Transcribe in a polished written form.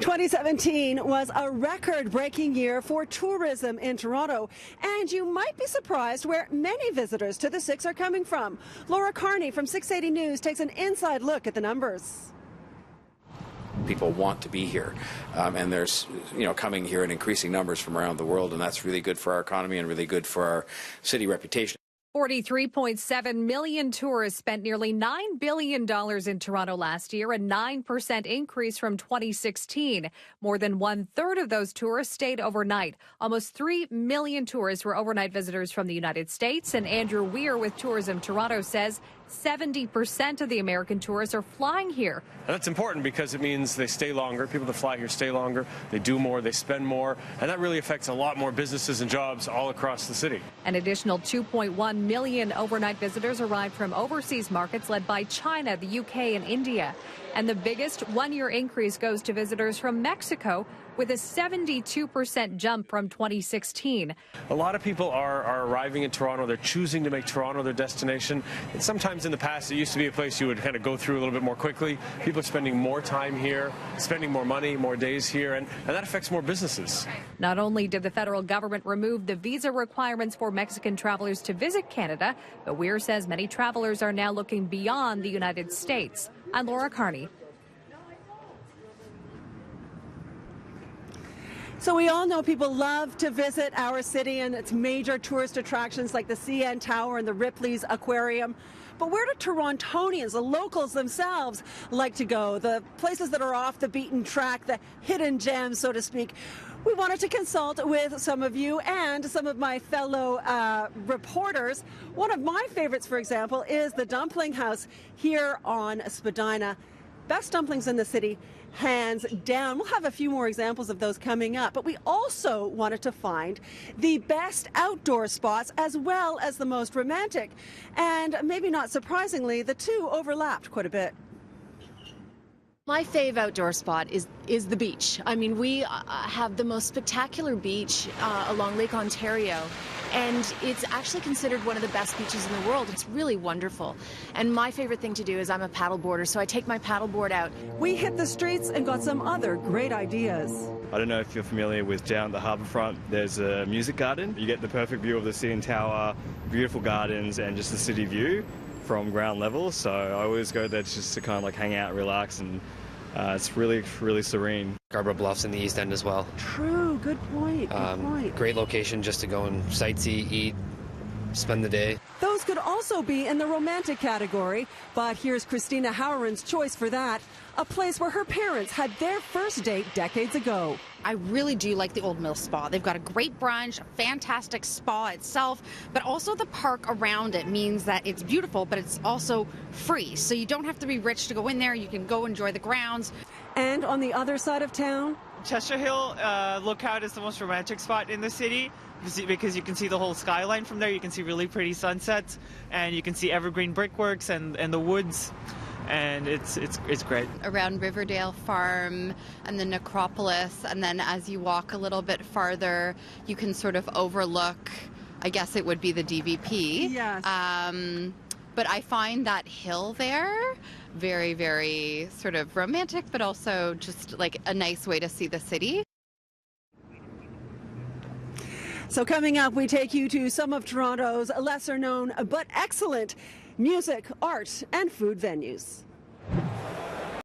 2017 was a record-breaking year for tourism in Toronto, and you might be surprised where many visitors to the Six are coming from. Laura Carney from 680 News takes an inside look at the numbers. People want to be here, and there's, coming here in increasing numbers from around the world, and that's really good for our economy and really good for our city reputation. 43.7 million tourists spent nearly $9 billion in Toronto last year, a 9% increase from 2016. More than one-third of those tourists stayed overnight. Almost 3 million tourists were overnight visitors from the United States, and Andrew Weir with Tourism Toronto says 70% of the American tourists are flying here. And that's important because it means they stay longer. People that fly here stay longer, they do more, they spend more, and that really affects a lot more businesses and jobs all across the city. An additional 2.1 million overnight visitors arrived from overseas markets led by China, the UK, and India. And the biggest one-year increase goes to visitors from Mexico, with a 72% jump from 2016. A lot of people are arriving in Toronto. They're choosing to make Toronto their destination. And sometimes in the past, it used to be a place you would kind of go through a little bit more quickly. People are spending more time here, spending more money, more days here, and that affects more businesses. Not only did the federal government remove the visa requirements for Mexican travelers to visit Canada, but Weir says many travelers are now looking beyond the United States. I'm Laura Carney. So we all know people love to visit our city and its major tourist attractions like the CN Tower and the Ripley's Aquarium. But where do Torontonians, the locals themselves, like to go? The places that are off the beaten track, the hidden gems, so to speak. We wanted to consult with some of you and some of my fellow reporters. One of my favorites, for example, is the Dumpling House here on Spadina. Best dumplings in the city, hands down. We'll have a few more examples of those coming up, but we also wanted to find the best outdoor spots as well as the most romantic. And maybe not surprisingly, the two overlapped quite a bit. My fave outdoor spot is the beach. I mean, we have the most spectacular beach along Lake Ontario, and it's actually considered one of the best beaches in the world. It's really wonderful. And my favorite thing to do is I'm a paddleboarder, so I take my paddleboard out. We hit the streets and got some other great ideas. I don't know if you're familiar with down at the harbourfront, there's a music garden. You get the perfect view of the CN Tower, beautiful gardens, and just the city view from ground level. So I always go there just to kind of like hang out, relax, and it's really, really serene. Scarborough Bluffs in the East End as well. True, good point, good point. Great location just to go and sightsee, eat, spend the day. Those could also be in the romantic category, but here's Christina Howren's choice for that, a place where her parents had their first date decades ago. I really do like the Old Mill Spa. They've got a great brunch, a fantastic spa itself, but also the park around it means that it's beautiful, but it's also free. So you don't have to be rich to go in there. You can go enjoy the grounds. And on the other side of town, Chester Hill Lookout is the most romantic spot in the city because you can see the whole skyline from there. You can see really pretty sunsets, and you can see evergreen brickworks and the woods. And it's great. Around Riverdale Farm and the Necropolis, and then as you walk a little bit farther, you can sort of overlook, I guess it would be the DVP. Yes. But I find that hill there very, very sort of romantic, but also just like a nice way to see the city. So coming up, we take you to some of Toronto's lesser known but excellent music, art, and food venues.